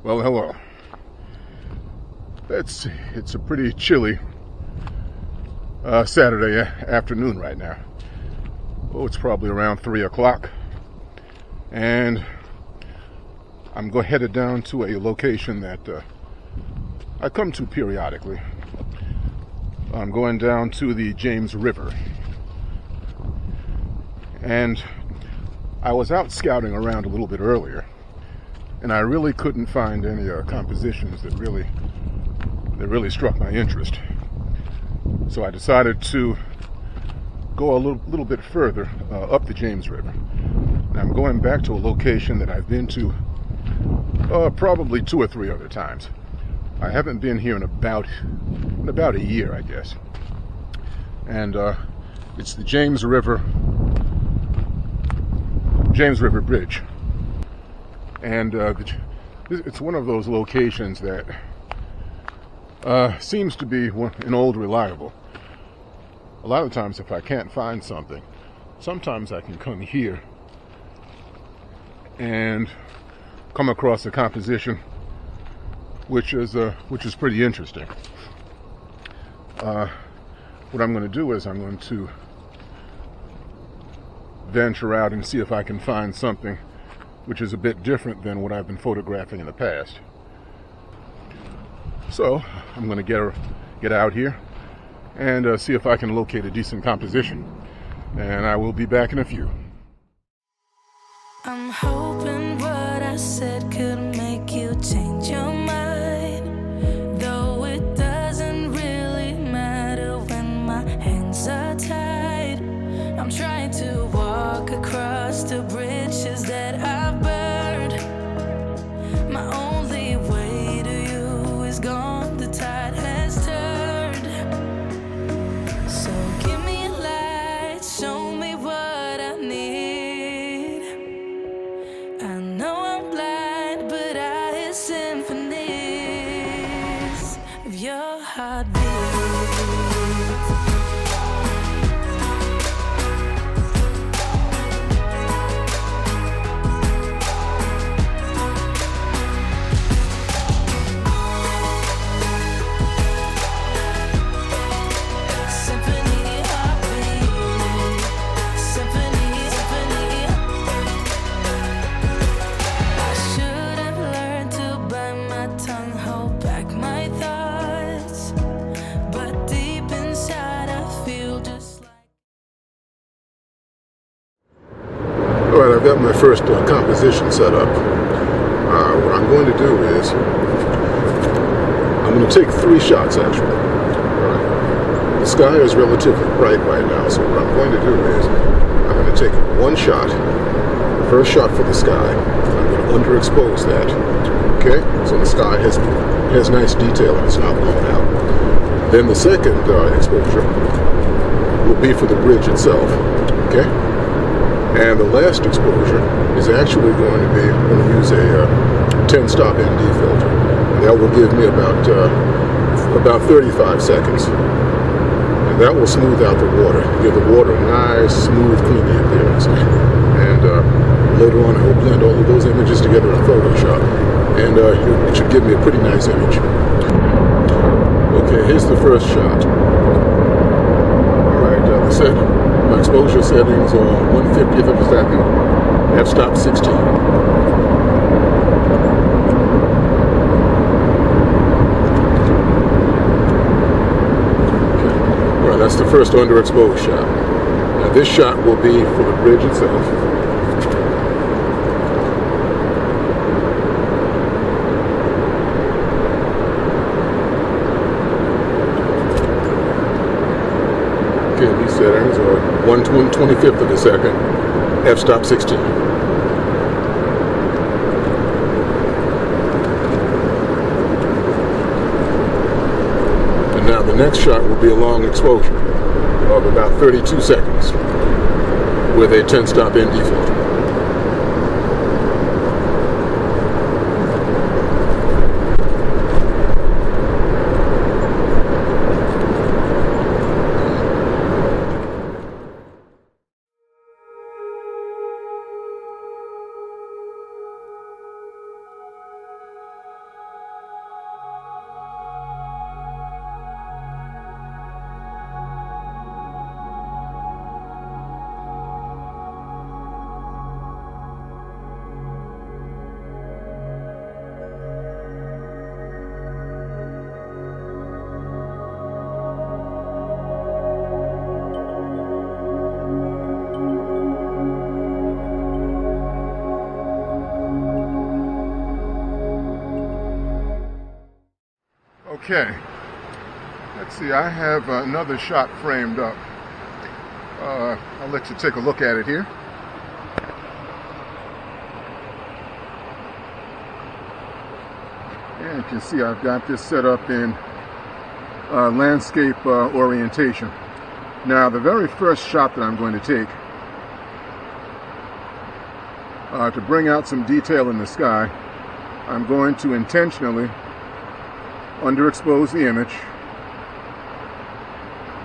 Well, hello. It's a pretty chilly Saturday afternoon right now. Oh, it's probably around 3 o'clock. And I'm headed down to a location that I come to periodically. I'm going down to the James River. And I was out scouting around a little bit earlier, and I really couldn't find any compositions that really struck my interest. So I decided to go a little bit further up the James River. And I'm going back to a location that I've been to probably 2 or 3 other times. I haven't been here in about a year, I guess. And it's the James River Bridge. And it's one of those locations that seems to be an old reliable. A lot of times if I can't find something, sometimes I can come here and come across a composition which is pretty interesting. What I'm going to do is I'm going to venture out and see if I can find something which is a bit different than what I've been photographing in the past. So I'm going to get out here and see if I can locate a decent composition. And I will be back in a few. I'm hoping what I said could make you change your mind, though it doesn't really matter when my hands are tied. I'm trying to walk across the bridges that I've burned. My only way to you is gone, the tide has turned. So give me a light, show me what I need. I know I'm blind, but I hear symphonies of your heartbeat. Alright, I've got my first composition set up. What I'm going to do is I'm going to take 3 shots actually. Right. The sky is relatively bright right now, so what I'm going to do is I'm going to take 1 shot, first shot for the sky, and I'm going to underexpose that. Okay? So the sky has nice detail and it's not blown out. Then the second exposure will be for the bridge itself. Okay? And the last exposure is actually going to be, I'm going to use a 10-stop ND filter. And that will give me about 35 seconds. And that will smooth out the water, give the water a nice, smooth, creamy appearance. And later on I will blend all of those images together in Photoshop. And it should give me a pretty nice image. Okay, here's the first shot. Alright, my exposure settings are 1/50th of a second, f-stop 16. Okay. Well, that's the first underexposed shot. Now this shot will be for the bridge itself. These settings are 1/25th of a second, f-stop 16. And now the next shot will be a long exposure of about 32 seconds with a 10-stop ND filter. Okay, let's see, I have another shot framed up. I'll let you take a look at it here. And you can see I've got this set up in landscape orientation. Now, the very first shot that I'm going to take to bring out some detail in the sky, I'm going to intentionally underexpose the image.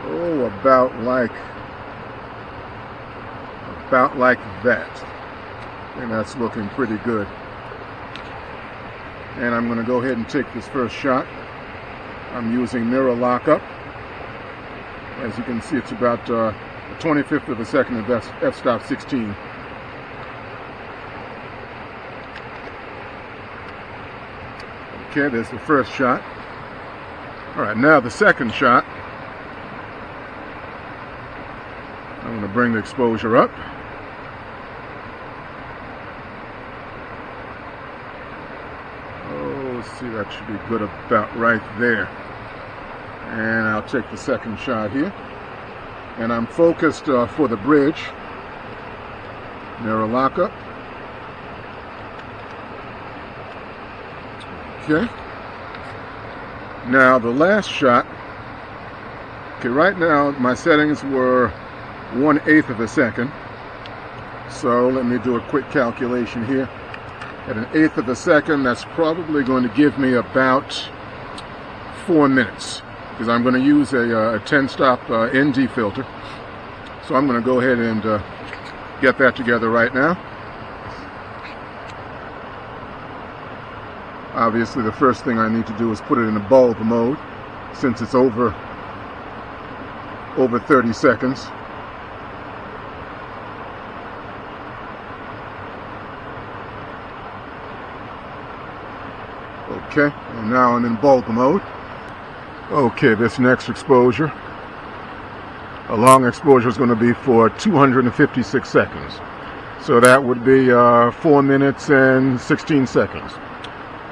Oh, about like that. And that's looking pretty good. And I'm going to go ahead and take this first shot. I'm using mirror lockup. As you can see, it's about a 25th of a second of f-stop 16. Okay, there's the first shot. All right, now the second shot. I'm going to bring the exposure up. Oh, let's see, that should be good about right there. And I'll take the second shot here. And I'm focused for the bridge. Mirror lockup. Okay. Now the last shot. Okay, right now my settings were 1/8 of a second. So let me do a quick calculation here. At 1/8 of a second, that's probably going to give me about 4 minutes, because I'm going to use a 10-stop ND filter. So I'm going to go ahead and get that together right now. Obviously, the first thing I need to do is put it in a bulb mode, since it's over 30 seconds. Okay, and now I'm in bulb mode. Okay, this next exposure, a long exposure, is going to be for 256 seconds. So that would be 4 minutes and 16 seconds.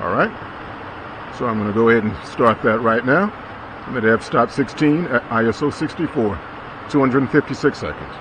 All right, so I'm going to go ahead and start that right now. I'm at f-stop 16 at ISO 64, 256 seconds.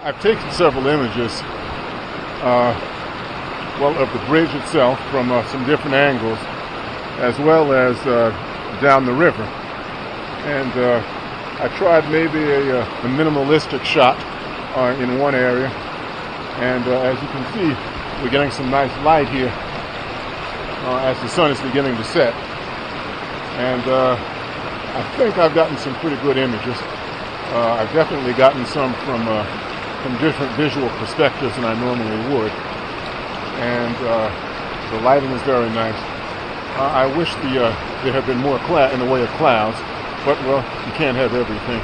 I've taken several images, of the bridge itself from some different angles, as well as down the river. And I tried maybe a minimalistic shot in one area. And as you can see, we're getting some nice light here as the sun is beginning to set. And I think I've gotten some pretty good images. I've definitely gotten some from different visual perspectives than I normally would, and the lighting is very nice. I wish there had been more in the way of clouds, but well, you can't have everything.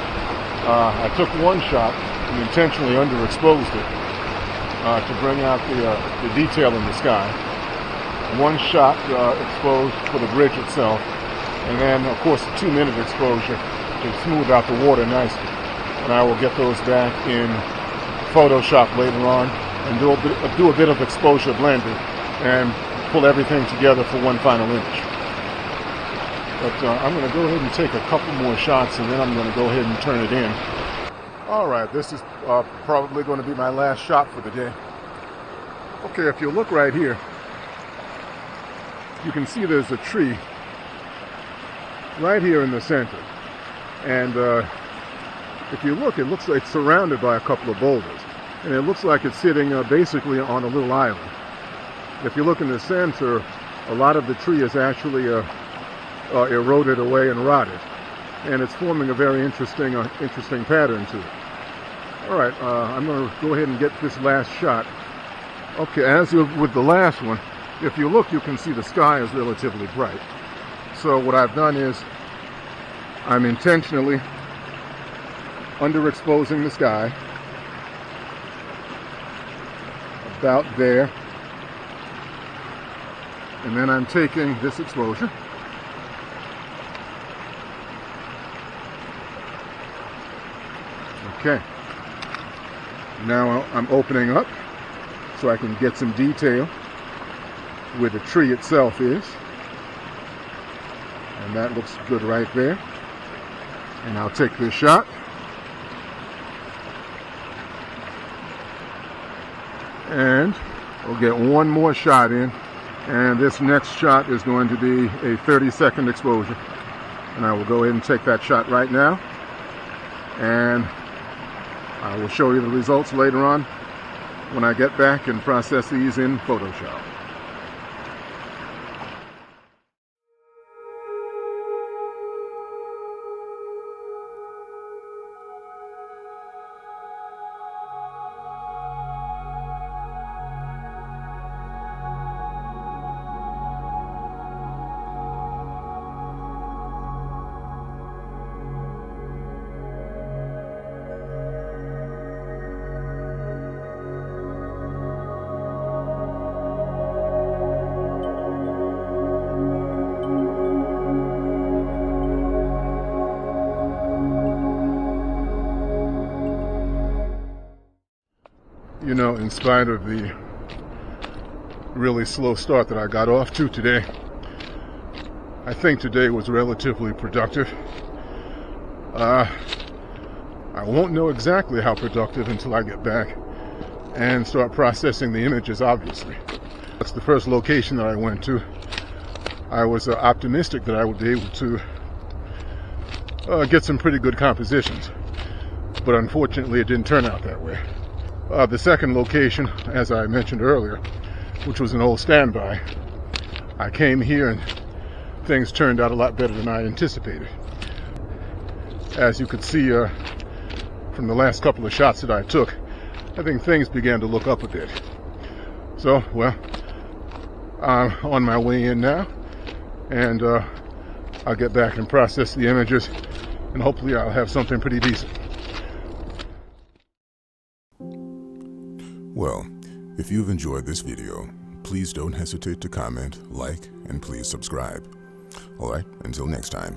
I took one shot and intentionally underexposed it to bring out the detail in the sky. One shot exposed for the bridge itself, and then of course a 2-minute exposure to smooth out the water nicely. And I will get those back in Photoshop later on and do a bit of exposure blending and pull everything together for one final image. But I'm going to go ahead and take a couple more shots, and then I'm going to go ahead and turn it in. All right, this is probably going to be my last shot for the day. Okay, if you look right here, you can see there's a tree right here in the center. And if you look, it looks like it's surrounded by a couple of boulders. And it looks like it's sitting basically on a little island. If you look in the center, a lot of the tree is actually eroded away and rotted. And it's forming a very interesting pattern to it. All right, I'm going to go ahead and get this last shot. Okay, as with the last one, if you look, you can see the sky is relatively bright. So what I've done is I'm intentionally underexposing the sky about there, and then I'm taking this exposure okay. Now I'm opening up so I can get some detail where the tree itself is, and that looks good right there. And I'll take this shot. And we'll get one more shot in. And this next shot is going to be a 30-second exposure. And I will go ahead and take that shot right now. And I will show you the results later on when I get back and process these in Photoshop. You know, in spite of the really slow start that I got off to today, I think today was relatively productive. I won't know exactly how productive until I get back and start processing the images, obviously. That's the first location that I went to. I was optimistic that I would be able to get some pretty good compositions, but unfortunately it didn't turn out that way. The second location, as I mentioned earlier, which was an old standby, I came here and things turned out a lot better than I anticipated. As you could see from the last couple of shots that I took, I think things began to look up a bit. So, well, I'm on my way in now, and I'll get back and process the images, and hopefully I'll have something pretty decent. Well, if you've enjoyed this video, please don't hesitate to comment, like, and please subscribe. Alright, until next time.